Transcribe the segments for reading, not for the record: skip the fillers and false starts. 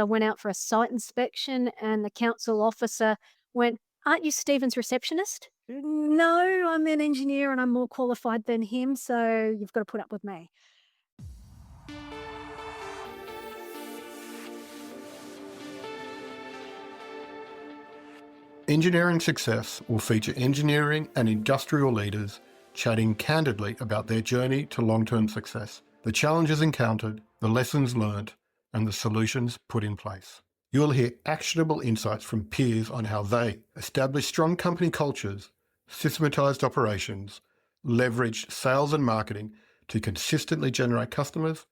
I went out for a site inspection and the council officer went, "Aren't you Stephen's receptionist?" "No, I'm an engineer and I'm more qualified than him, so you've got to put up with me." Engineering Success will feature engineering and industrial leaders chatting candidly about their journey to long-term success, the challenges encountered, the lessons learned, and the solutions put in place. You'll hear actionable insights from peers on how they established strong company cultures, systematized operations, leveraged sales and marketing to consistently generate customers,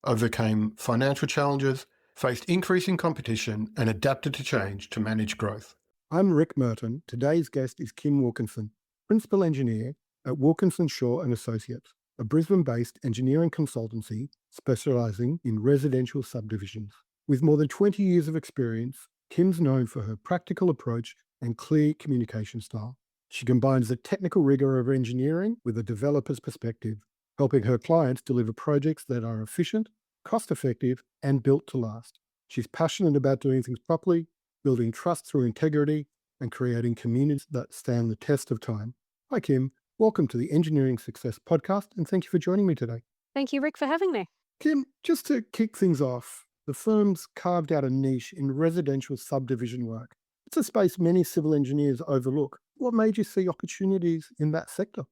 overcame financial challenges, faced increasing competition, and adapted to change to manage growth. I'm Rick Merton. Today's guest is Kym Wilkinson, Principal Engineer at Wilkinson Shaw and Associates, a Brisbane-based engineering consultancy specialising in residential subdivisions. With more than 20 years of experience, Kym's known for her practical approach and clear communication style. She combines the technical rigour of engineering with a developer's perspective, helping her clients deliver projects that are efficient, cost-effective, and built to last. She's passionate about doing things properly, building trust through integrity, and creating communities that stand the test of time. Hi, Kym. Welcome to the Engineering Success Podcast, and thank you for joining me today. Thank you, Rick, for having me. Kym, just to kick things off, the firm's carved out a niche in residential subdivision work. It's a space many civil engineers overlook. What made you see opportunities in that sector?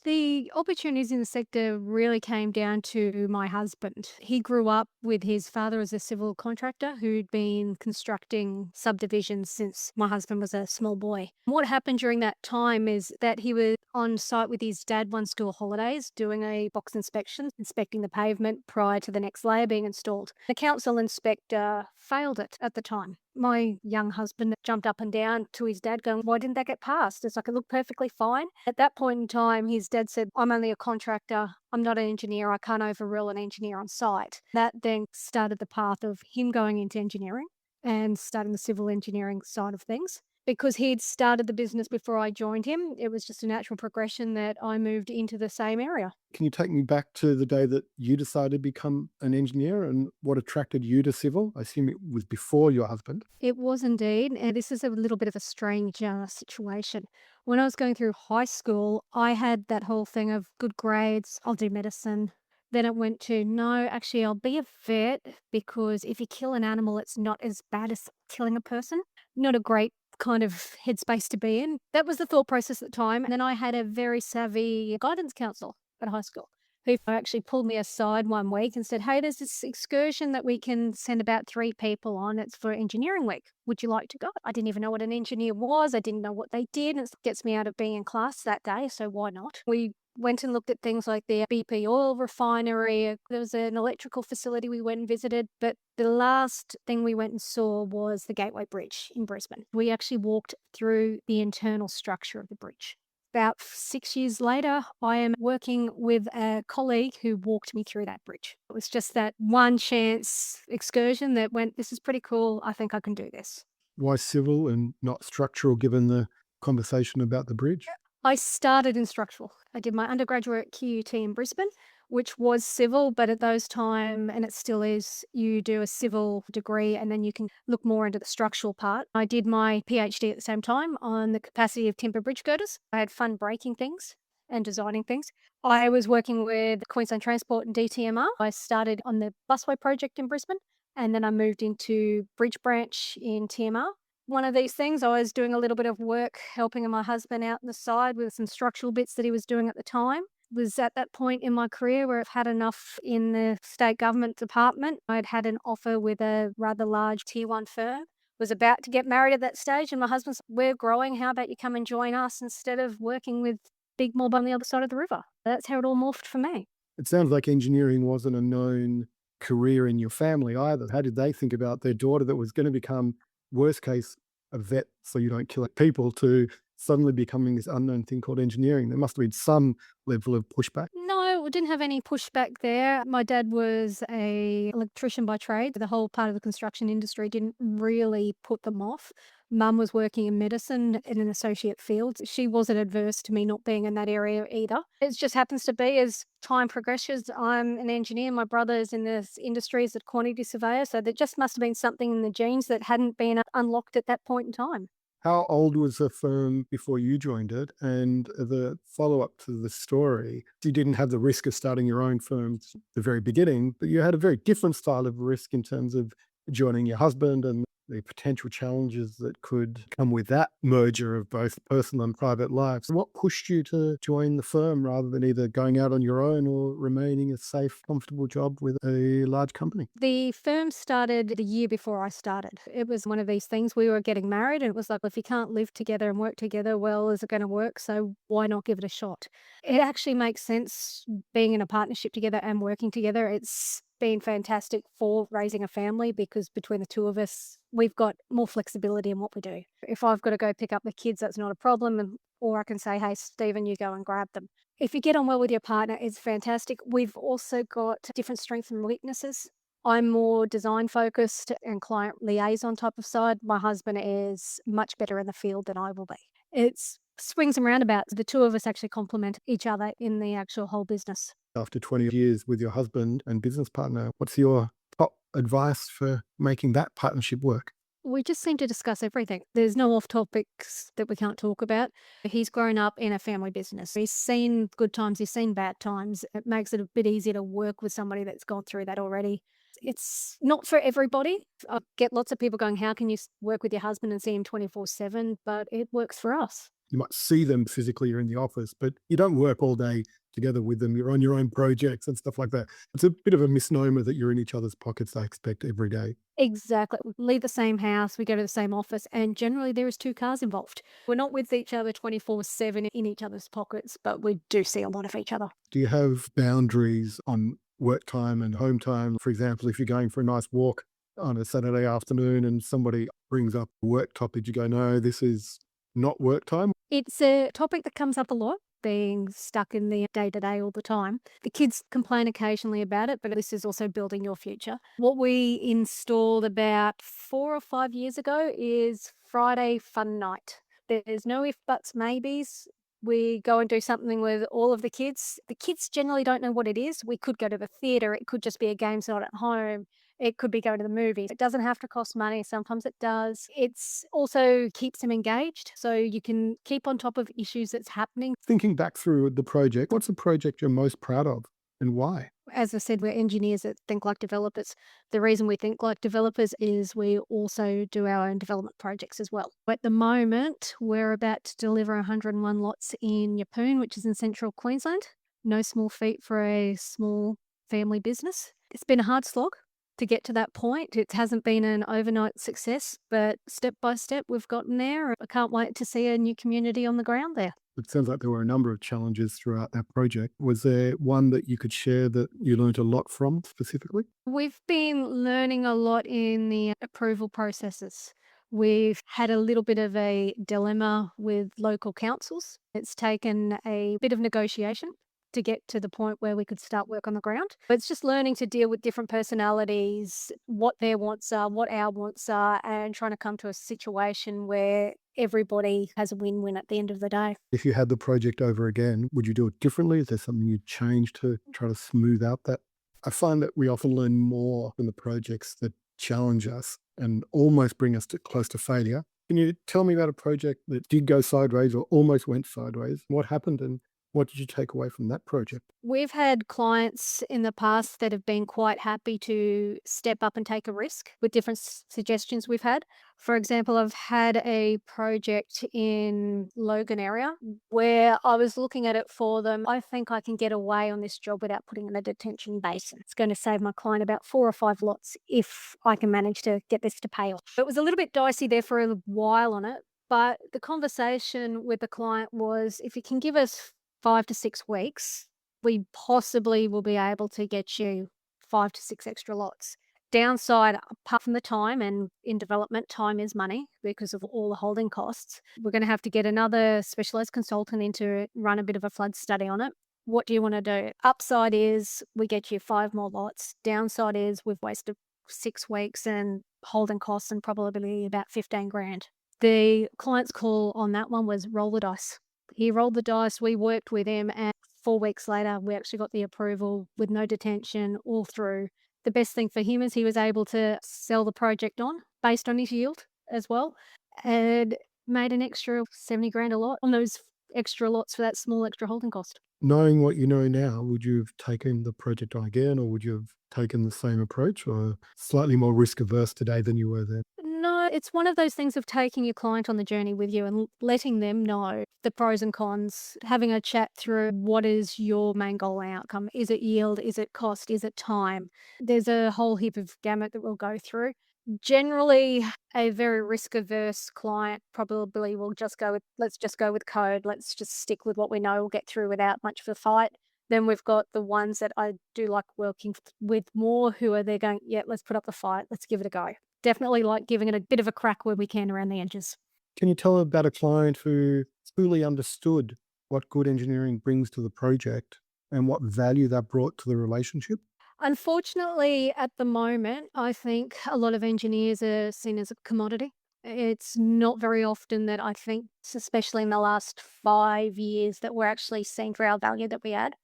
The opportunities in the sector really came down to my husband. He grew up with his father as a civil contractor who'd been constructing subdivisions since my husband was a small boy. What happened during that time is that he was on site with his dad one school holidays doing a box inspection, inspecting the pavement prior to the next layer being installed. The council inspector failed it at the time. My young husband jumped up and down to his dad going, "Why didn't that get passed?" It's like, "It looked perfectly fine." At that point in time, his dad said, "I'm only a contractor. I'm not an engineer. I can't overrule an engineer on site." That then started the path of him going into engineering and starting the civil engineering side of things. Because he'd started the business before I joined him, it was just a natural progression that I moved into the same area. Can you take me back to the day that you decided to become an engineer and what attracted you to civil? I assume it was before your husband. It was indeed, and this is a little bit of a strange situation. When I was going through high school, I had that whole thing of good grades, I'll do medicine. Then it went to, no, actually, I'll be a vet because if you kill an animal, it's not as bad as killing a person. Not a great kind of headspace to be in. That was the thought process at the time. And then I had a very savvy guidance counselor at high school who actually pulled me aside one week and said, "Hey, there's this excursion that we can send about 3 people on. It's for engineering week. Would you like to go?" I didn't even know what an engineer was. I didn't know what they did. And it gets me out of being in class that day. So why not? We went and looked at things like the BP oil refinery. There was an electrical facility we went and visited. But the last thing we went and saw was the Gateway Bridge in Brisbane. We actually walked through the internal structure of the bridge. About 6 years later, I am working with a colleague who walked me through that bridge. It was just that one chance excursion that went, "This is pretty cool. I think I can do this." Why civil and not structural, given the conversation about the bridge? I started in structural. I did my undergraduate at QUT in Brisbane, which was civil, but at those time, and it still is, you do a civil degree and then you can look more into the structural part. I did my PhD at the same time on the capacity of timber bridge girders. I had fun breaking things and designing things. I was working with Queensland Transport and DTMR. I started on the busway project in Brisbane and then I moved into Bridge Branch in TMR. One of these things, I was doing a little bit of work helping my husband out on the side with some structural bits that he was doing at the time. Was at that point in my career where I've had enough in the state government department. I'd had an offer with a rather large tier 1 firm. Was about to get married at that stage and my husband said, "We're growing. How about you come and join us instead of working with Big Mob on the other side of the river?" That's how it all morphed for me. It sounds like engineering wasn't a known career in your family either. How did they think about their daughter that was going to become, worst case, a vet so you don't kill people, to suddenly becoming this unknown thing called engineering? There must have been some level of pushback. No, we didn't have any pushback there. My dad was a electrician by trade. The whole part of the construction industry didn't really put them off. Mum was working in medicine in an associate field. She wasn't adverse to me not being in that area either. It just happens to be as time progresses, I'm an engineer. My brother's in this industry as a quantity surveyor. So there just must have been something in the genes that hadn't been unlocked at that point in time. How old was the firm before you joined it? And the follow up to the story, you didn't have the risk of starting your own firm at the very beginning, but you had a very different style of risk in terms of joining your husband and the potential challenges that could come with that merger of both personal and private lives. What pushed you to join the firm rather than either going out on your own or remaining a safe, comfortable job with a large company? The firm started the year before I started. It was one of these things, we were getting married, and it was like, if you can't live together and work together, well, is it going to work? So why not give it a shot? It actually makes sense being in a partnership together and working together. It's been fantastic for raising a family because between the two of us, we've got more flexibility in what we do. If I've got to go pick up the kids, that's not a problem. Or I can say, hey, Stephen, you go and grab them. If you get on well with your partner, it's fantastic. We've also got different strengths and weaknesses. I'm more design focused and client liaison type of side. My husband is much better in the field than I will be. It's swings and roundabouts. The two of us actually complement each other in the actual whole business. After 20 years with your husband and business partner, what's your top advice for making that partnership work? We just seem to discuss everything. There's no off topics that we can't talk about. He's grown up in a family business. He's seen good times, he's seen bad times. It makes it a bit easier to work with somebody that's gone through that already. It's not for everybody. I get lots of people going, how can you work with your husband and see him 24/7? But it works for us. You might see them physically, you're in the office, but you don't work all day together with them. You're on your own projects and stuff like that. It's a bit of a misnomer that you're in each other's pockets, I expect, every day. Exactly. We leave the same house, we go to the same office, and generally there is two cars involved. We're not with each other 24/7 in each other's pockets, but we do see a lot of each other. Do you have boundaries on work time and home time? For example, if you're going for a nice walk on a Saturday afternoon and somebody brings up a work topic, you go, no, this is not work time. It's a topic that comes up a lot, being stuck in the day to day all the time. The kids complain occasionally about it, but this is also building your future. What we installed about 4 or 5 years ago is Friday fun night. There's no if, buts, maybes. We go and do something with all of the kids. The kids generally don't know what it is. We could go to the theatre, it could just be a games night at home. It could be going to the movies. It doesn't have to cost money. Sometimes it does. It's also keeps them engaged. So you can keep on top of issues that's happening. Thinking back through the project, what's the project you're most proud of and why? As I said, we're engineers that think like developers. The reason we think like developers is we also do our own development projects as well. At the moment, we're about to deliver 101 lots in Yeppoon, which is in central Queensland. No small feat for a small family business. It's been a hard slog to get to that point. It hasn't been an overnight success, but step by step, we've gotten there. I can't wait to see a new community on the ground there. It sounds like there were a number of challenges throughout that project. Was there one that you could share that you learned a lot from specifically? We've been learning a lot in the approval processes. We've had a little bit of a dilemma with local councils. It's taken a bit of negotiation to get to the point where we could start work on the ground. But it's just learning to deal with different personalities, what their wants are, what our wants are, and trying to come to a situation where everybody has a win-win at the end of the day. If you had the project over again, would you do it differently? Is there something you'd change to try to smooth out that? I find that we often learn more from the projects that challenge us and almost bring us close to failure. Can you tell me about a project that did go sideways or almost went sideways? What happened and what did you take away from that project? We've had clients in the past that have been quite happy to step up and take a risk with different suggestions we've had. For example, I've had a project in Logan area where I was looking at it for them. I think I can get away on this job without putting in a detention basin. It's going to save my client about 4 or 5 lots if I can manage to get this to pay off. It was a little bit dicey there for a while on it, but the conversation with the client was, if you can give us 5 to 6 weeks, we possibly will be able to get you 5 to 6 extra lots. Downside, apart from the time, and in development, time is money because of all the holding costs. We're going to have to get another specialised consultant in to run a bit of a flood study on it. What do you want to do? Upside is we get you 5 more lots. Downside is we've wasted 6 weeks and holding costs and probably about 15 grand. The client's call on that one was roll the dice. He rolled the dice, we worked with him, and 4 weeks later, we actually got the approval with no detention all through. The best thing for him is he was able to sell the project on based on his yield as well, and made an extra 70 grand a lot on those extra lots for that small extra holding cost. Knowing what you know now, would you have taken the project on again, or would you have taken the same approach, or slightly more risk averse today than you were then? No, it's one of those things of taking your client on the journey with you and letting them know the pros and cons, having a chat through what is your main goal and outcome. Is it yield? Is it cost? Is it time? There's a whole heap of gamut that we'll go through. Generally, a very risk averse client probably will just go with, let's just go with code. Let's just stick with what we know. We'll get through without much of a fight. Then we've got the ones that I do like working with more who are there going, yeah, let's put up the fight. Let's give it a go. Definitely like giving it a bit of a crack where we can around the edges. Can you tell about a client who truly understood what good engineering brings to the project and what value that brought to the relationship? Unfortunately, at the moment, I think a lot of engineers are seen as a commodity. It's not very often that I think, especially in the last 5 years, that we're actually seen for our value that we add.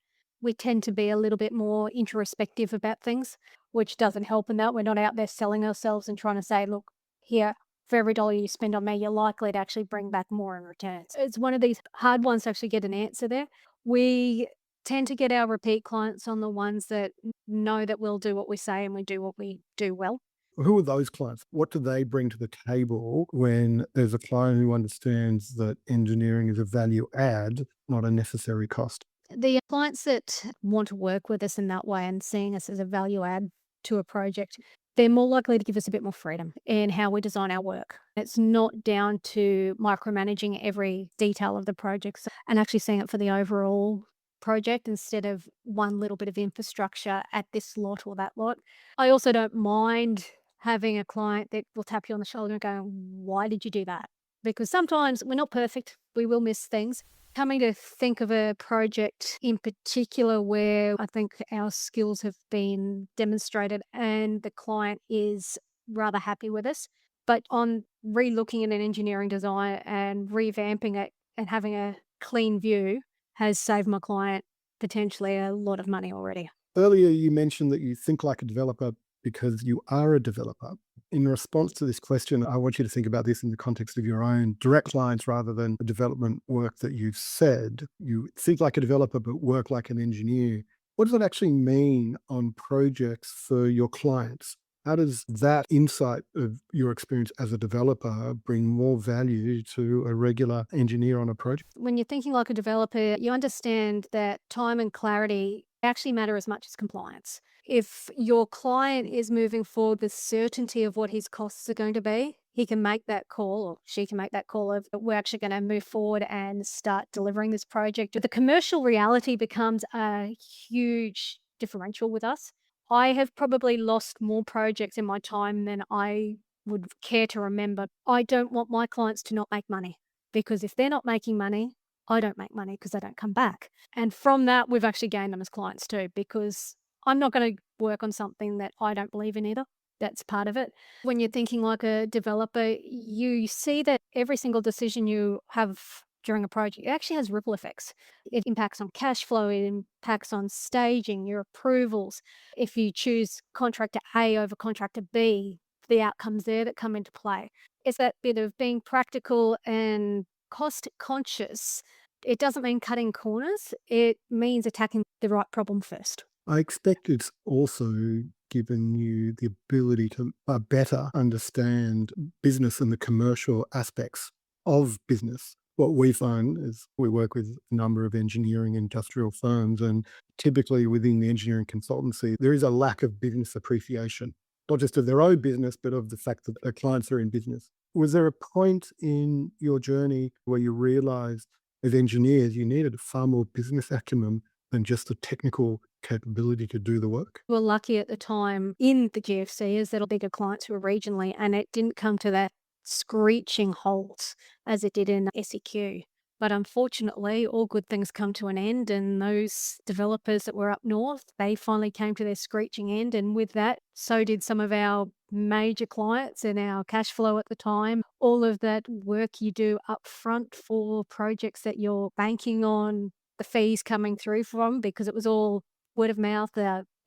We tend to be a little bit more introspective about things, which doesn't help in that we're not out there selling ourselves and trying to say, look, here, for every dollar you spend on me, you're likely to actually bring back more in return. It's one of these hard ones to actually get an answer there. We tend to get our repeat clients on the ones that know that we'll do what we say and we do what we do well. Who are those clients? What do they bring to the table when there's a client who understands that engineering is a value add, not a necessary cost? The clients that want to work with us in that way and seeing us as a value add to a project, they're more likely to give us a bit more freedom in how we design our work. It's not down to micromanaging every detail of the projects and actually seeing it for the overall project instead of one little bit of infrastructure at this lot or that lot. I also don't mind having a client that will tap you on the shoulder and go, why did you do that? Because sometimes we're not perfect. We will miss things. Coming to think of a project in particular where I think our skills have been demonstrated and the client is rather happy with us, but on re-looking at an engineering design and revamping it and having a clean view has saved my client potentially a lot of money already. Earlier, you mentioned that you think like a developer because you are a developer. In response to this question, I want you to think about this in the context of your own direct clients rather than the development work that you've said. You think like a developer, but work like an engineer. What does that actually mean on projects for your clients? How does that insight of your experience as a developer bring more value to a regular engineer on a project? When you're thinking like a developer, you understand that time and clarity actually matter as much as compliance. If your client is moving forward with certainty of what his costs are going to be, he can make that call or she can make that call of we're actually going to move forward and start delivering this project. The commercial reality becomes a huge differential with us. I have probably lost more projects in my time than I would care to remember. I don't want my clients to not make money because if they're not making money, I don't make money because they don't come back. And from that, we've actually gained them as clients too, because I'm not going to work on something that I don't believe in either. That's part of it. When you're thinking like a developer, you see that every single decision you have during a project, it actually has ripple effects. It impacts on cash flow, it impacts on staging, your approvals. If you choose contractor A over contractor B, the outcomes there that come into play. It's that bit of being practical and cost conscious. It doesn't mean cutting corners. It means attacking the right problem first. I expect it's also given you the ability to better understand business and the commercial aspects of business. What we find is we work with a number of engineering industrial firms, and typically within the engineering consultancy, there is a lack of business appreciation, not just of their own business, but of the fact that their clients are in business. Was there a point in your journey where you realized as engineers you needed far more business acumen than just the technical capability to do the work? We were lucky at the time in the GFC as that bigger clients who were regionally, and it didn't come to that screeching halt as it did in SEQ. But unfortunately, all good things come to an end, and those developers that were up north, they finally came to their screeching end. And with that, so did some of our major clients and our cash flow at the time. All of that work you do up front for projects that you're banking on the fees coming through from, because it was all word of mouth,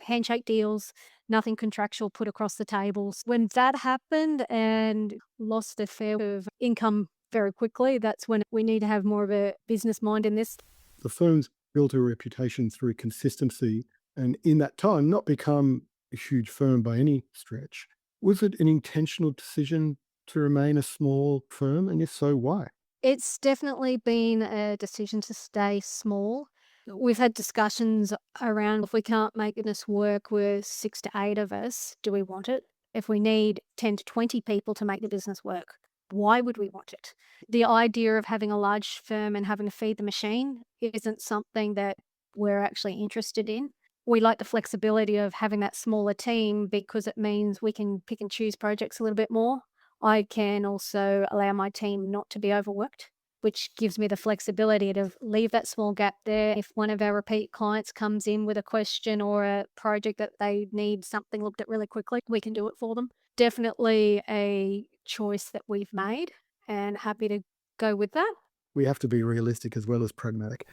handshake deals, nothing contractual put across the tables. When that happened and lost a fair bit of income very quickly, that's when we need to have more of a business mind in this. The firm's built a reputation through consistency and in that time not become a huge firm by any stretch. Was it an intentional decision to remain a small firm? And if so, why? It's definitely been a decision to stay small. We've had discussions around if we can't make this work with 6 to 8 of us, do we want it? If we need 10 to 20 people to make the business work, why would we want it? The idea of having a large firm and having to feed the machine isn't something that we're actually interested in. We like the flexibility of having that smaller team because it means we can pick and choose projects a little bit more. I can also allow my team not to be overworked, which gives me the flexibility to leave that small gap there. If one of our repeat clients comes in with a question or a project that they need something looked at really quickly, we can do it for them. Definitely a choice that we've made and happy to go with that. We have to be realistic as well as pragmatic.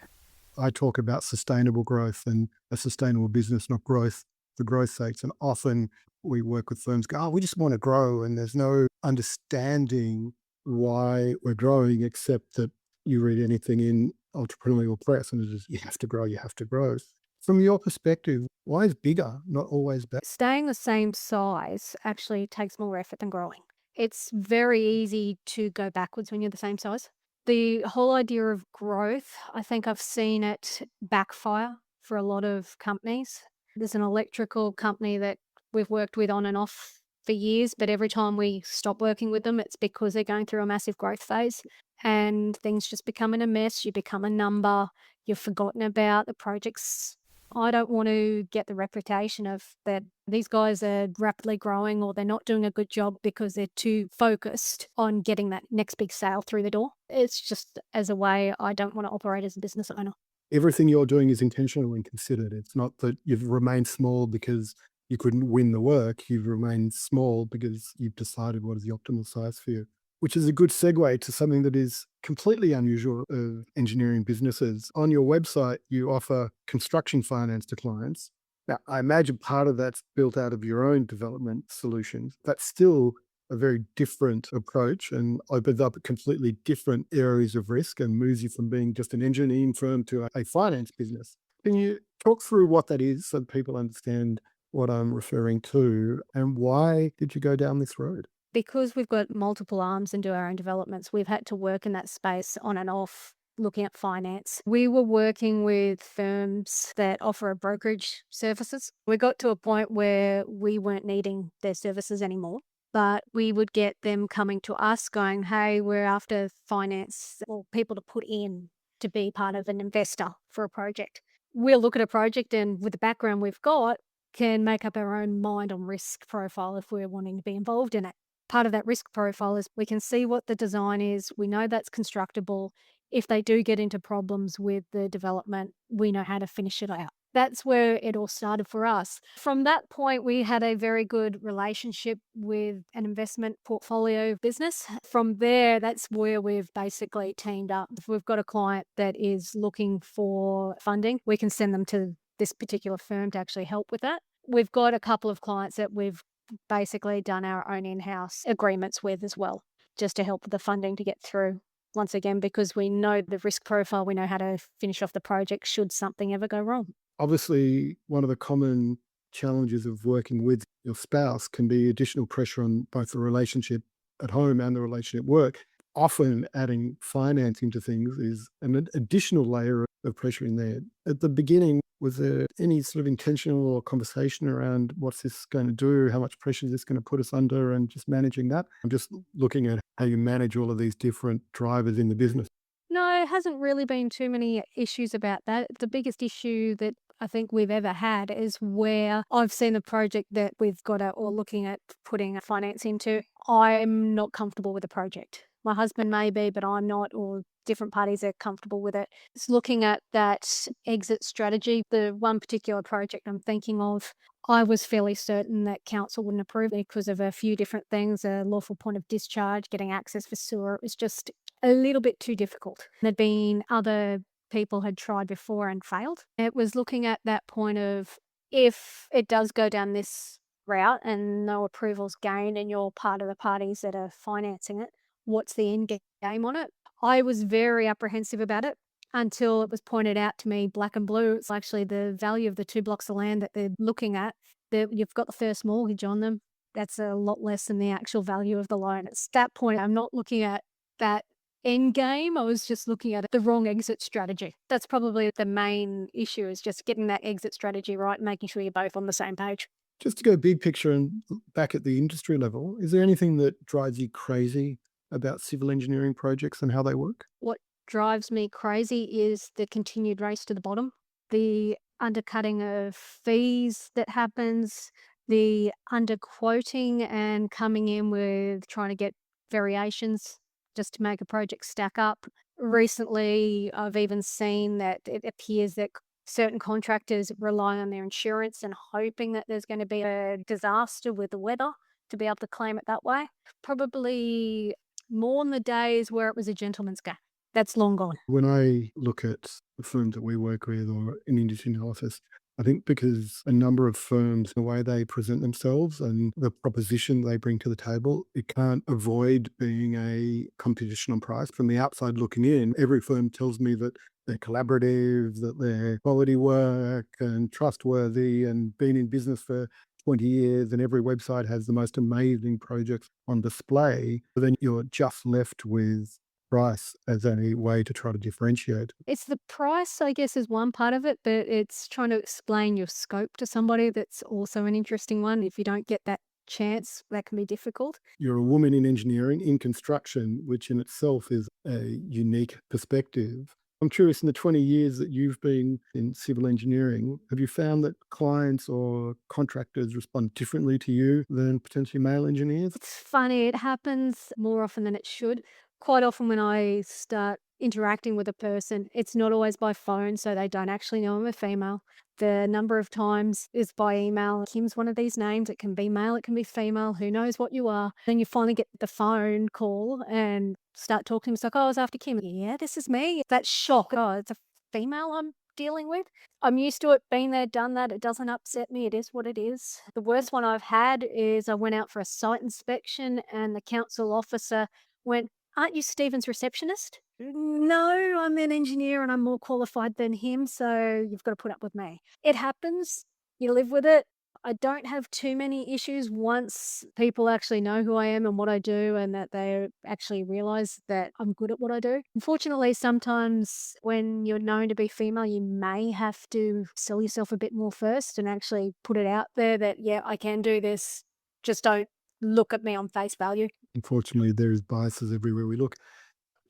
I talk about sustainable growth and a sustainable business, not growth for growth's sake. And often we work with firms go, oh, we just want to grow. And there's no understanding why we're growing, except that you read anything in entrepreneurial press and it is, you have to grow, you have to grow. From your perspective, why is bigger not always better? Staying the same size actually takes more effort than growing. It's very easy to go backwards when you're the same size. The whole idea of growth, I think I've seen it backfire for a lot of companies. There's an electrical company that we've worked with on and off for years, but every time we stop working with them, it's because they're going through a massive growth phase and things just become in a mess. You become a number, you're forgotten about the projects. I don't want to get the reputation of that these guys are rapidly growing or they're not doing a good job because they're too focused on getting that next big sale through the door. It's just as a way I don't want to operate as a business owner. Everything you're doing is intentional and considered. It's not that you've remained small because you couldn't win the work. You've remained small because you've decided what is the optimal size for you, which is a good segue to something that is completely unusual of engineering businesses. On your website, you offer construction finance to clients. Now, I imagine part of that's built out of your own development solutions. That's still a very different approach and opens up completely different areas of risk and moves you from being just an engineering firm to a finance business. Can you talk through what that is so that people understand what I'm referring to and why did you go down this road? Because we've got multiple arms and do our own developments, we've had to work in that space on and off looking at finance. We were working with firms that offer a brokerage services. We got to a point where we weren't needing their services anymore, but we would get them coming to us going, hey, we're after finance or people to put in to be part of an investor for a project. We'll look at a project and with the background we've got, can make up our own mind on risk profile if we're wanting to be involved in it. Part of that risk profile is we can see what the design is. We know that's constructible. If they do get into problems with the development, we know how to finish it out. That's where it all started for us. From that point, we had a very good relationship with an investment portfolio business. From there, that's where we've basically teamed up. If we've got a client that is looking for funding, we can send them to this particular firm to actually help with that. We've got a couple of clients that we've basically done our own in-house agreements with as well, just to help with the funding to get through. Once again, because we know the risk profile, we know how to finish off the project should something ever go wrong. Obviously, one of the common challenges of working with your spouse can be additional pressure on both the relationship at home and the relationship at work. Often adding financing to things is an additional layer of pressure in there. At the beginning, was there any sort of intentional or conversation around what's this going to do? How much pressure is this going to put us under and just managing that? I'm just looking at how you manage all of these different drivers in the business. No, it hasn't really been too many issues about that. The biggest issue that I think we've ever had is where I've seen a project that we've got or looking at putting finance into. I'm not comfortable with the project. My husband may be, but I'm not, or different parties are comfortable with it. It's looking at that exit strategy. The one particular project I'm thinking of, I was fairly certain that council wouldn't approve it because of a few different things, a lawful point of discharge, getting access for sewer. It was just a little bit too difficult. There'd been other people had tried before and failed. It was looking at that point of, if it does go down this route and no approvals gained and you're part of the parties that are financing it, what's the end game on it? I was very apprehensive about it until it was pointed out to me black and blue. It's actually the value of the 2 blocks of land that they're looking at, that you've got the first mortgage on them. That's a lot less than the actual value of the loan. It's that point, I'm not looking at that end game. I was just looking at the wrong exit strategy. That's probably the main issue, is just getting that exit strategy right and making sure you're both on the same page. Just to go big picture and back at the industry level, is there anything that drives you crazy about civil engineering projects and how they work? What drives me crazy is the continued race to the bottom, the undercutting of fees that happens, the underquoting and coming in with trying to get variations just to make a project stack up. Recently, I've even seen that it appears that certain contractors rely on their insurance and hoping that there's going to be a disaster with the weather to be able to claim it that way. Probably more in the days where it was a gentleman's game. That's long gone. When I look at the firms that we work with or in industry analysis, I think because a number of firms, the way they present themselves and the proposition they bring to the table, it can't avoid being a competition on price. From the outside looking in, every firm tells me that they're collaborative, that they're quality work and trustworthy and been in business for 20 years, and every website has the most amazing projects on display. But then you're just left with price as a way to try to differentiate. It's the price, I guess, is one part of it, but it's trying to explain your scope to somebody. That's also an interesting one. If you don't get that chance, that can be difficult. You're a woman in engineering, in construction, which in itself is a unique perspective. I'm curious, in the 20 years that you've been in civil engineering, have you found that clients or contractors respond differently to you than potentially male engineers? It's funny, it happens more often than it should. Quite often when I start interacting with a person, it's not always by phone, so they don't actually know I'm a female. The number of times is by email. Kim's one of these names. It can be male, it can be female. Who knows what you are? Then you finally get the phone call and start talking. It's like, oh, I was after Kim. Yeah, this is me. That shock. Oh, it's a female I'm dealing with. I'm used to it, been there, done that. It doesn't upset me. It is what it is. The worst one I've had is I went out for a site inspection and the council officer went, "Aren't you Stephen's receptionist?" "No, I'm an engineer and I'm more qualified than him, so you've got to put up with me." It happens. You live with it. I don't have too many issues once people actually know who I am and what I do, and that they actually realize that I'm good at what I do. Unfortunately, sometimes when you're known to be female, you may have to sell yourself a bit more first and actually put it out there that, yeah, I can do this. Just don't look at me on face value. Unfortunately, there's biases everywhere we look.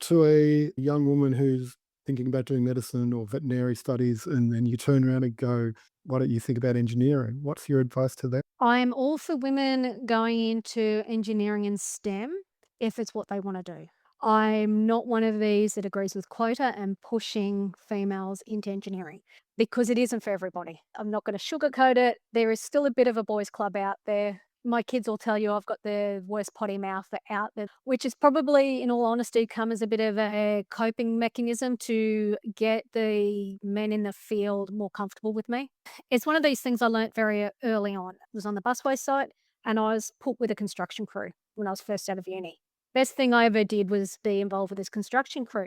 To a young woman who's thinking about doing medicine or veterinary studies, and then you turn around and go, why don't you think about engineering? What's your advice to them? I'm all for women going into engineering and STEM if it's what they want to do. I'm not one of these that agrees with quota and pushing females into engineering because it isn't for everybody. I'm not going to sugarcoat it. There is still a bit of a boys' club out there. My kids will tell you I've got the worst potty mouth out there, which is probably, in all honesty, come as a bit of a coping mechanism to get the men in the field more comfortable with me. It's one of these things I learnt very early on. I was on the busway site and I was put with a construction crew when I was first out of uni. Best thing I ever did was be involved with this construction crew.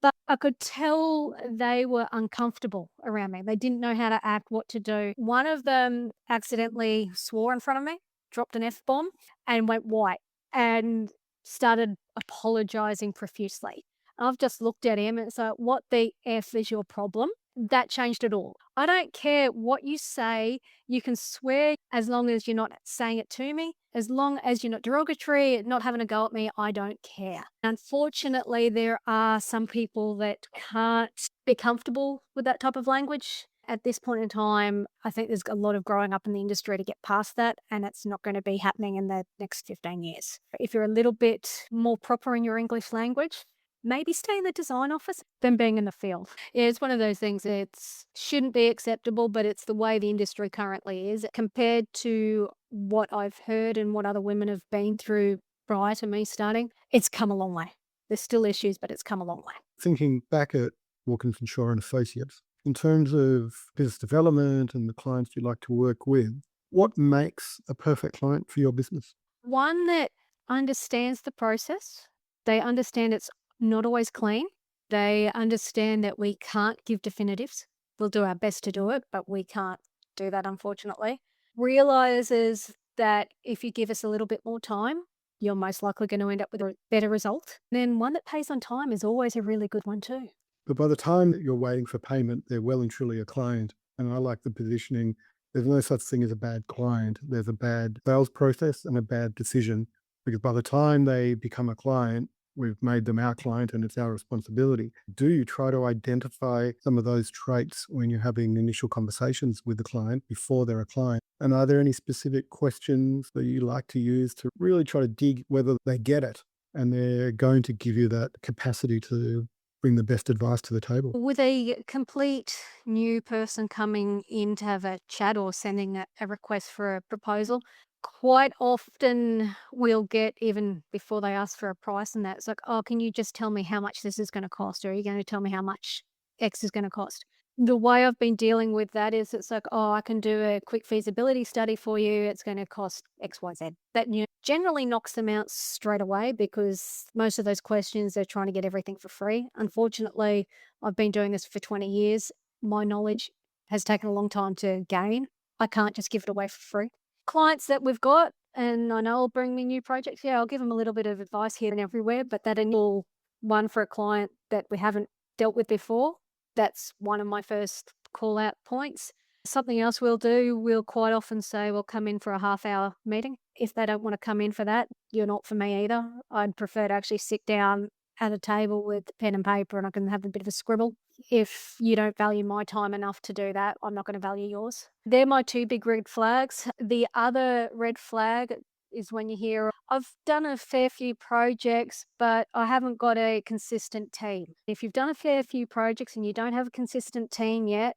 But I could tell they were uncomfortable around me. They didn't know how to act, what to do. One of them accidentally swore in front of me, dropped an F-bomb, and went white and started apologizing profusely. I've just looked at him and said, "What the F is your problem?" That changed it all. I don't care what you say. You can swear as long as you're not saying it to me, as long as you're not derogatory, not having a go at me, I don't care. Unfortunately, there are some people that can't be comfortable with that type of language. At this point in time, I think there's a lot of growing up in the industry to get past that, and it's not going to be happening in the next 15 years. If you're a little bit more proper in your English language, maybe stay in the design office than being in the field. Yeah, it's one of those things that shouldn't be acceptable, but it's the way the industry currently is compared to what I've heard and what other women have been through prior to me starting. It's come a long way. There's still issues, but it's come a long way. Thinking back at Wilkinson Shaw and Associates, in terms of business development and the clients you like to work with, what makes a perfect client for your business? One that understands the process. They understand it's not always clean. They understand that we can't give definitives. We'll do our best to do it, but we can't do that, unfortunately. Realizes that if you give us a little bit more time, you're most likely going to end up with a better result. Then one that pays on time is always a really good one too. But by the time that you're waiting for payment, they're well and truly a client. And I like the positioning. There's no such thing as a bad client. There's a bad sales process and a bad decision. Because by the time they become a client, we've made them our client and it's our responsibility. Do you try to identify some of those traits when you're having initial conversations with the client before they're a client? And are there any specific questions that you like to use to really try to dig whether they get it and they're going to give you that capacity to bring the best advice to the table? With a complete new person coming in to have a chat or sending a request for a proposal, quite often we'll get, even before they ask for a price and that, it's like, oh, can you just tell me how much this is going to cost? Or are you going to tell me how much X is going to cost? The way I've been dealing with that is it's like, oh, I can do a quick feasibility study for you. It's going to cost X, Y, Z. That generally knocks them out straight away because most of those questions, they're trying to get everything for free. Unfortunately, I've been doing this for 20 years. My knowledge has taken a long time to gain. I can't just give it away for free. Clients that we've got, and I know will bring me new projects, yeah, I'll give them a little bit of advice here and everywhere, but that initial one for a client that we haven't dealt with before, that's one of my first call out points. Something else we'll do, we'll quite often say, well, come in for a half-hour meeting. If they don't want to come in for that, you're not for me either. I'd prefer to actually sit down at a table with pen and paper and I can have a bit of a scribble. If you don't value my time enough to do that, I'm not going to value yours. They're my two big red flags. The other red flag is when you hear, I've done a fair few projects, but I haven't got a consistent team. If you've done a fair few projects and you don't have a consistent team yet,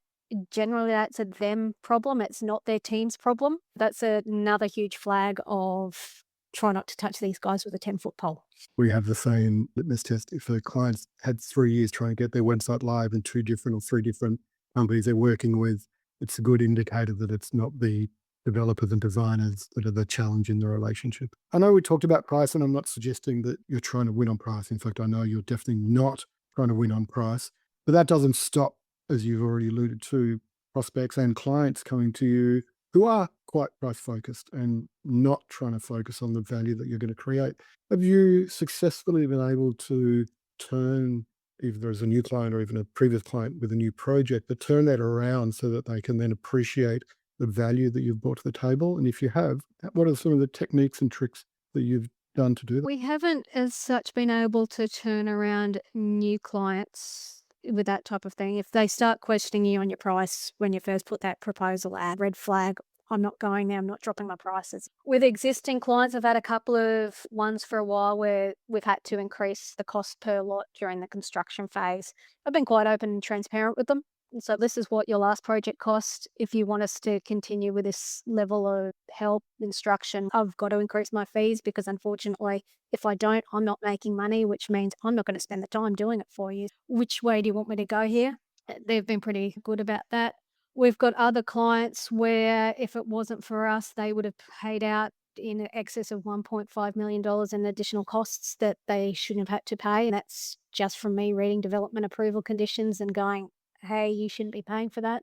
generally that's a them problem. It's not their team's problem. That's another huge flag of try not to touch these guys with a 10-foot pole. We have the same litmus test. If a client's had 3 years trying to get their website live in 2 different or 3 different companies they're working with, it's a good indicator that it's not the developers and designers that are the challenge in the relationship. I know we talked about price, and I'm not suggesting that you're trying to win on price. In fact, I know you're definitely not trying to win on price, but that doesn't stop, as you've already alluded to, prospects and clients coming to you who are quite price focused and not trying to focus on the value that you're going to create. Have you successfully been able to turn, either as a new client or even a previous client with a new project, but turn that around so that they can then appreciate the value that you've brought to the table? And if you have, what are some of the techniques and tricks that you've done to do that? We haven't as such been able to turn around new clients with that type of thing. If they start questioning you on your price when you first put that proposal ad, red flag, I'm not going there, I'm not dropping my prices. With existing clients, I've had a couple of ones for a while where we've had to increase the cost per lot during the construction phase. I've been quite open and transparent with them. And so this is what your last project cost. If you want us to continue with this level of help, instruction, I've got to increase my fees because unfortunately, if I don't, I'm not making money, which means I'm not going to spend the time doing it for you. Which way do you want me to go here? They've been pretty good about that. We've got other clients where if it wasn't for us, they would have paid out in excess of $1.5 million in additional costs that they shouldn't have had to pay. And that's just from me reading development approval conditions and going, hey, you shouldn't be paying for that.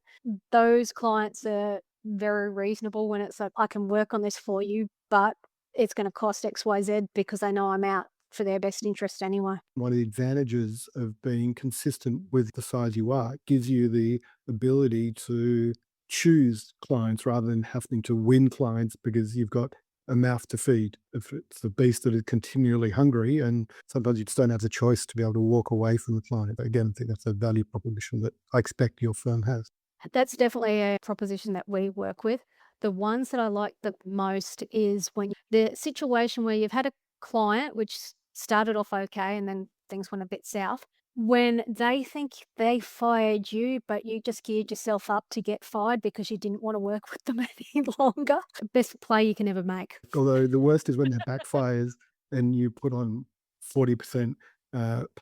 Those clients are very reasonable when it's like, I can work on this for you, but it's going to cost XYZ because I know I'm out for their best interest anyway. One of the advantages of being consistent with the size you are gives you the ability to choose clients rather than having to win clients because you've got a mouth to feed. If it's a beast that is continually hungry, and sometimes you just don't have the choice to be able to walk away from the client. Again, I think that's a value proposition that I expect your firm has. That's definitely a proposition that we work with. The ones that I like the most is when the situation where you've had a client which started off okay and then things went a bit south. When they think they fired you, but you just geared yourself up to get fired because you didn't want to work with them any longer. Best play you can ever make. Although the worst is when that backfires and you put on 40%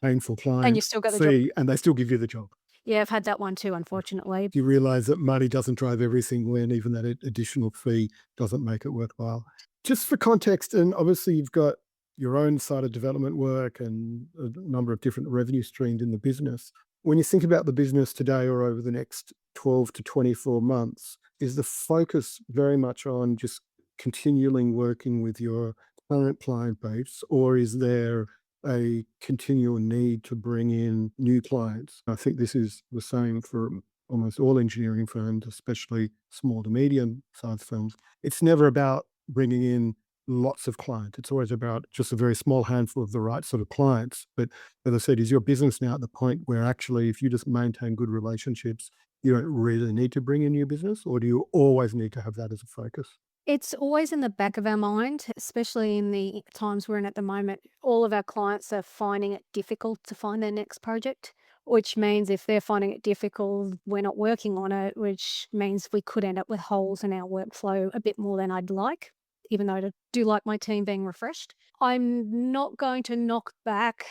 painful And you client still got the job. fee and they still give you the job. Yeah, I've had that one too, unfortunately. You realize that money doesn't drive everything when even that additional fee doesn't make it worthwhile. Just for context, and obviously you've got your own side of development work and a number of different revenue streams in the business. When you think about the business today or over the next 12 to 24 months, is the focus very much on just continuing working with your current client base, or is there a continual need to bring in new clients? I think this is the same for almost all engineering firms, especially small to medium sized firms. It's never about bringing in lots of clients. It's always about just a very small handful of the right sort of clients. But as I said, is your business now at the point where actually, if you just maintain good relationships, you don't really need to bring in new business, or do you always need to have that as a focus? It's always in the back of our mind, especially in the times we're in at the moment. All of our clients are finding it difficult to find their next project, which means if they're finding it difficult, we're not working on it, which means we could end up with holes in our workflow a bit more than I'd like, even though I do like my team being refreshed. I'm not going to knock back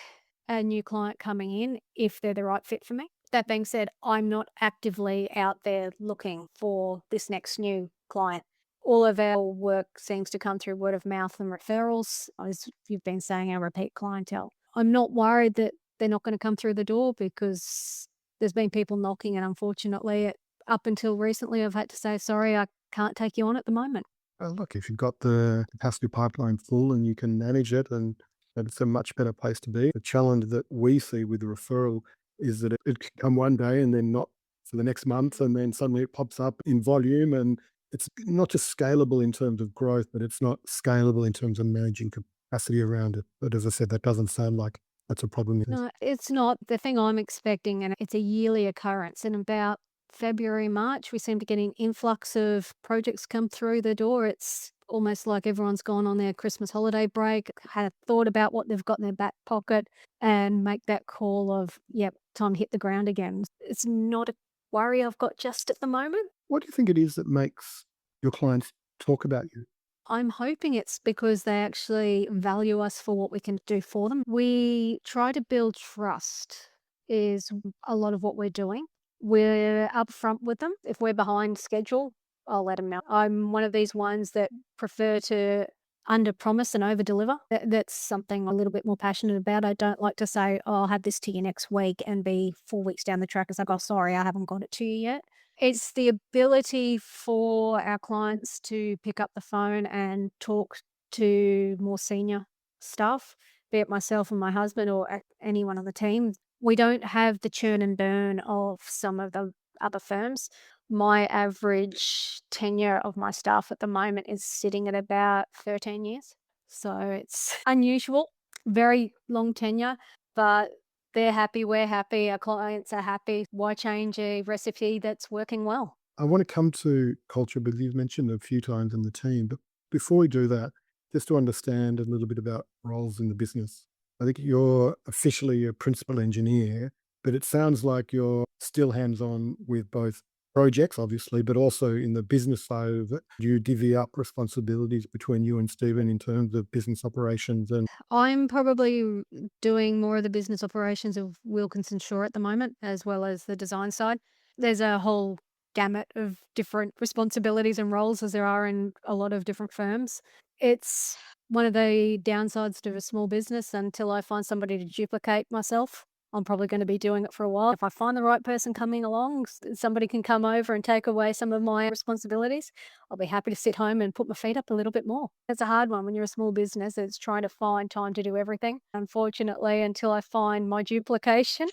a new client coming in if they're the right fit for me. That being said, I'm not actively out there looking for this next new client. All of our work seems to come through word of mouth and referrals, as you've been saying, our repeat clientele. I'm not worried that they're not going to come through the door because there's been people knocking, and unfortunately, up until recently, I've had to say, sorry, I can't take you on at the moment. Look, if you've got the capacity pipeline full and you can manage it, and it's a much better place to be. The challenge that we see with the referral is that it can come one day and then not for the next month, and then suddenly it pops up in volume, and it's not just scalable in terms of growth, but it's not scalable in terms of managing capacity around it. But as I said, that doesn't sound like that's a problem. No, it's not the thing I'm expecting, and it's a yearly occurrence. In about February, March, we seem to get an influx of projects come through the door. It's almost like everyone's gone on their Christmas holiday break, had thought about what they've got in their back pocket, and make that call of, yep, time to hit the ground again. It's not a worry I've got just at the moment. What do you think it is that makes your clients talk about you? I'm hoping it's because they actually value us for what we can do for them. We try to build trust is a lot of what we're doing. We're upfront with them. If we're behind schedule, I'll let them know. I'm one of these ones that prefer to under promise and over deliver. That's something I'm a little bit more passionate about. I don't like to say, oh, I'll have this to you next week and be 4 weeks down the track. It's like, oh, sorry, I haven't got it to you yet. It's the ability for our clients to pick up the phone and talk to more senior staff, be it myself and my husband or anyone on the team. We don't have the churn and burn of some of the other firms. My average tenure of my staff at the moment is sitting at about 13 years. So it's unusual, very long tenure, but they're happy, we're happy, our clients are happy. Why change a recipe that's working well? I want to come to culture because you've mentioned it a few times in the team. But before we do that, just to understand a little bit about roles in the business. I think you're officially a principal engineer, but it sounds like you're still hands on with both projects, obviously, but also in the business side of it. Do you divvy up responsibilities between you and Stephen in terms of business operations? And I'm probably doing more of the business operations of Wilkinson Shaw at the moment, as well as the design side. There's a whole gamut of different responsibilities and roles as there are in a lot of different firms. It's one of the downsides to a small business until I find somebody to duplicate myself. I'm probably going to be doing it for a while. If I find the right person coming along, somebody can come over and take away some of my responsibilities. I'll be happy to sit home and put my feet up a little bit more. It's a hard one when you're a small business. It's trying to find time to do everything. Unfortunately, until I find my duplication,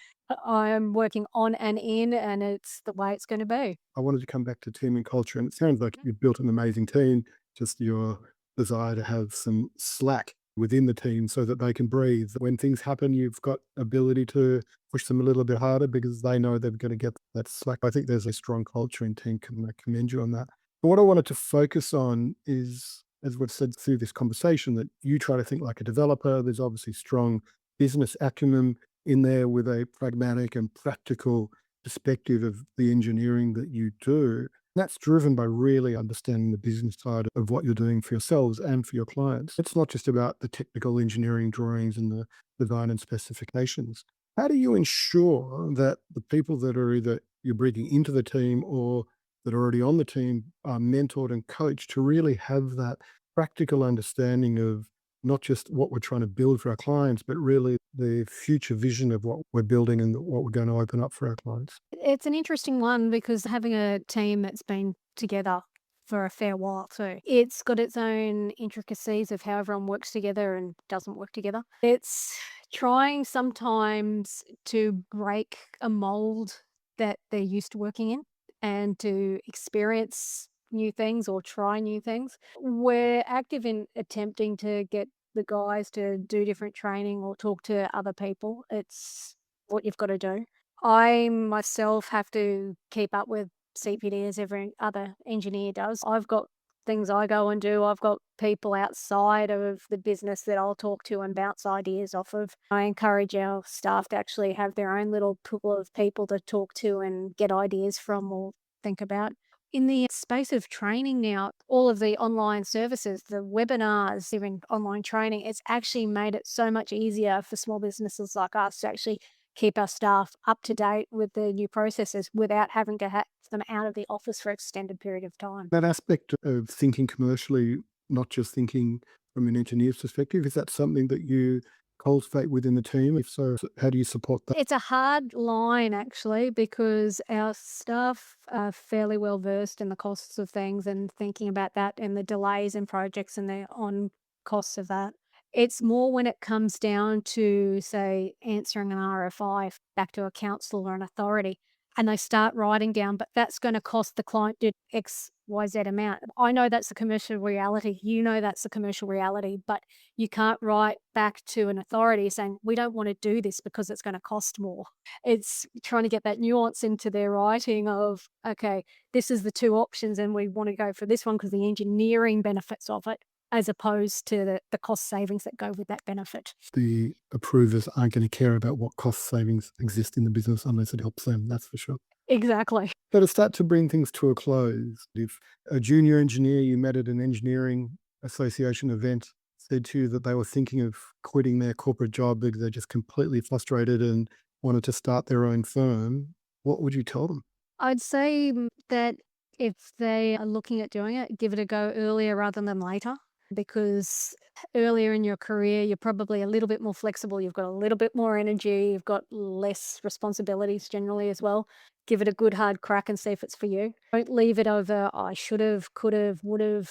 I'm working on and in, and it's the way it's going to be. I wanted to come back to team and culture, and it sounds like you've built an amazing team, just your desire to have some slack within the team so that they can breathe. When things happen, you've got ability to push them a little bit harder because they know they're going to get that slack. I think there's a strong culture in team. Can I commend you on that? But what I wanted to focus on is, as we've said through this conversation, that you try to think like a developer. There's obviously strong business acumen in there with a pragmatic and practical perspective of the engineering that you do. That's driven by really understanding the business side of what you're doing for yourselves and for your clients. It's not just about the technical engineering drawings and the design and specifications. How do you ensure that the people that are either you're bringing into the team or that are already on the team are mentored and coached to really have that practical understanding of not just what we're trying to build for our clients, but really the future vision of what we're building and what we're going to open up for our clients? It's an interesting one because having a team that's been together for a fair while too, it's got its own intricacies of how everyone works together and doesn't work together. It's trying sometimes to break a mold that they're used to working in and to experience new things or try new things. We're active in attempting to get the guys to do different training or talk to other people. It's what you've got to do. I myself have to keep up with CPD as every other engineer does. I've got things I go and do. I've got people outside of the business that I'll talk to and bounce ideas off of. I encourage our staff to actually have their own little pool of people to talk to and get ideas from or think about. In the space of training now, all of the online services, the webinars, even online training, it's actually made it so much easier for small businesses like us to actually keep our staff up to date with the new processes without having to have them out of the office for an extended period of time. That aspect of thinking commercially, not just thinking from an engineer's perspective, is that something that you cultivate within the team? If so, how do you support that? It's a hard line actually because our staff are fairly well versed in the costs of things and thinking about that and the delays in projects and the on costs of that. It's more when it comes down to, say, answering an RFI back to a council or an authority, and they start writing down, but that's going to cost the client X, Y, Z amount. I know that's the commercial reality. You know that's the commercial reality, but you can't write back to an authority saying, we don't want to do this because it's going to cost more. It's trying to get that nuance into their writing of, okay, this is the two options and we want to go for this one because the engineering benefits of it, as opposed to the cost savings that go with that benefit. The approvers aren't going to care about what cost savings exist in the business unless it helps them, that's for sure. Exactly. So to start to bring things to a close, if a junior engineer you met at an engineering association event said to you that they were thinking of quitting their corporate job because they're just completely frustrated and wanted to start their own firm, what would you tell them? I'd say that if they are looking at doing it, give it a go earlier rather than later, because earlier in your career, you're probably a little bit more flexible. You've got a little bit more energy. You've got less responsibilities generally as well. Give it a good hard crack and see if it's for you. Don't leave it over, I should have, could have, would have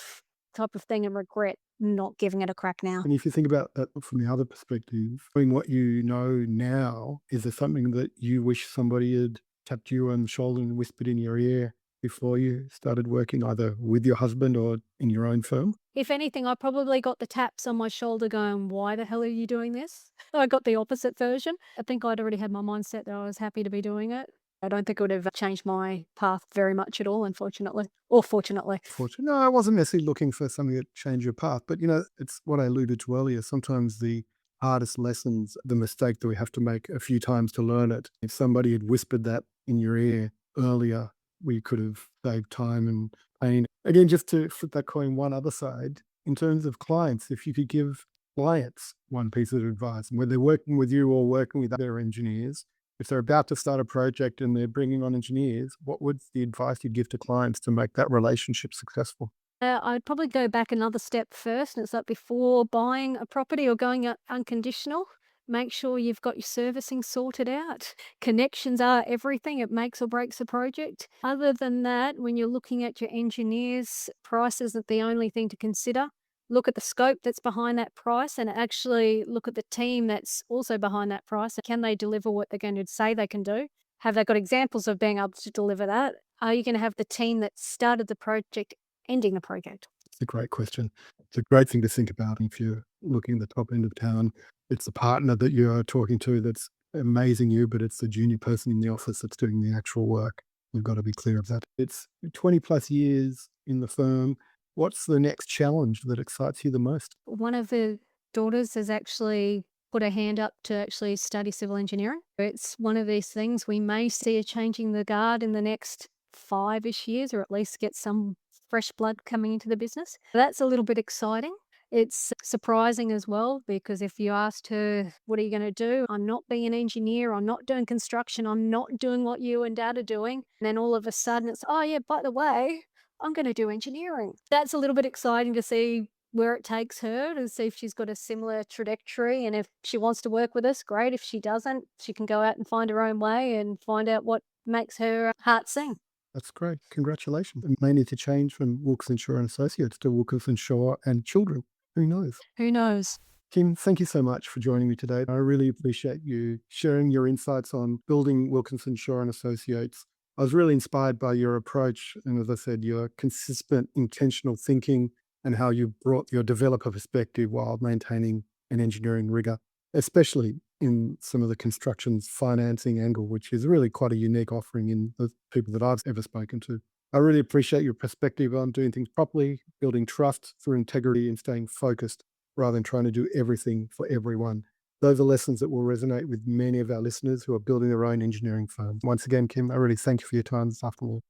type of thing and regret not giving it a crack now. And if you think about that from the other perspective, knowing what you know now, is there something that you wish somebody had tapped you on the shoulder and whispered in your ear before you started working either with your husband or in your own firm? If anything, I probably got the taps on my shoulder going, why the hell are you doing this? I got the opposite version. I think I'd already had my mindset that I was happy to be doing it. I don't think it would have changed my path very much at all, unfortunately, or fortunately. Fortunately, no, I wasn't necessarily looking for something that changed your path, but it's what I alluded to earlier. Sometimes the hardest lessons, the mistake that we have to make a few times to learn it. If somebody had whispered that in your ear earlier, we could have saved time and pain. Again, just to flip that coin one other side, in terms of clients, if you could give clients one piece of advice, and whether they're working with you or working with other engineers, if they're about to start a project and they're bringing on engineers, what would the advice you'd give to clients to make that relationship successful? I'd probably go back another step first, and it's like before buying a property or going unconditional, make sure you've got your servicing sorted out. Connections are everything, it makes or breaks a project. Other than that, when you're looking at your engineers, price isn't the only thing to consider. Look at the scope that's behind that price and actually look at the team that's also behind that price. Can they deliver what they're going to say they can do? Have they got examples of being able to deliver that? Are you going to have the team that started the project ending the project? It's a great question. It's a great thing to think about if you're looking at the top end of town. It's the partner that you are talking to that's amazing you, but it's the junior person in the office that's doing the actual work. We've got to be clear of that. It's 20 plus years in the firm. What's the next challenge that excites you the most? One of the daughters has actually put her hand up to actually study civil engineering. It's one of these things we may see her changing the guard in the next 5-ish years, or at least get some fresh blood coming into the business. That's a little bit exciting. It's surprising as well because if you asked her, "What are you going to do?" "I'm not being an engineer. I'm not doing construction. I'm not doing what you and dad are doing." And then all of a sudden it's, "Oh, yeah, by the way, I'm going to do engineering." That's a little bit exciting to see where it takes her, to see if she's got a similar trajectory. And if she wants to work with us, great. If she doesn't, she can go out and find her own way and find out what makes her heart sing. That's great. Congratulations. It may need to change from Wilkinson Shaw and Associates to Wilkinson Shaw and Children. Who knows? Who knows? Kim, thank you so much for joining me today. I really appreciate you sharing your insights on building Wilkinson Shaw and Associates. I was really inspired by your approach and, as I said, your consistent, intentional thinking and how you brought your developer perspective while maintaining an engineering rigor, especially in some of the construction's financing angle, which is really quite a unique offering in the people that I've ever spoken to. I really appreciate your perspective on doing things properly, building trust through integrity and staying focused rather than trying to do everything for everyone. Those are lessons that will resonate with many of our listeners who are building their own engineering firms. Once again, Kim, I really thank you for your time this afternoon.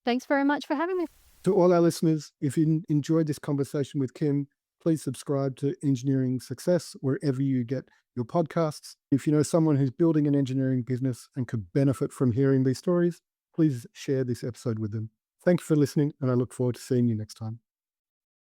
Thanks very much for having me. To all our listeners, if you enjoyed this conversation with Kim, please subscribe to Engineering Success wherever you get your podcasts. If you know someone who's building an engineering business and could benefit from hearing these stories, please share this episode with them. Thank you for listening, and I look forward to seeing you next time.